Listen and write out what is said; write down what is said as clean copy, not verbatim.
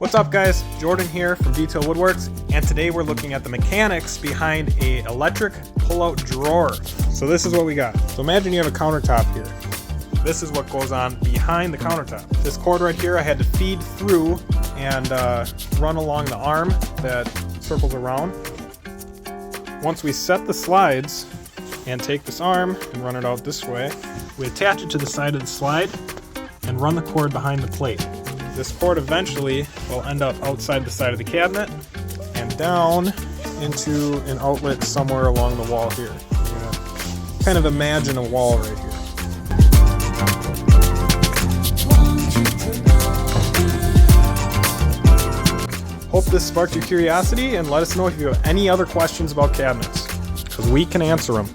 What's up guys, Jordan here from Detail Woodworks, and today we're looking at the mechanics behind a electric pull-out drawer. So this is what we got. So imagine you have a countertop here. This is what goes on behind the countertop. This cord right here I had to feed through and run along the arm that circles around. Once we set the slides and take this arm and run it out this way, we attach it to the side of the slide and run the cord behind the plate. This cord eventually will end up outside the side of the cabinet and down into an outlet somewhere along the wall here. Kind of imagine a wall right here. Hope this sparked your curiosity, and let us know if you have any other questions about cabinets, because we can answer them.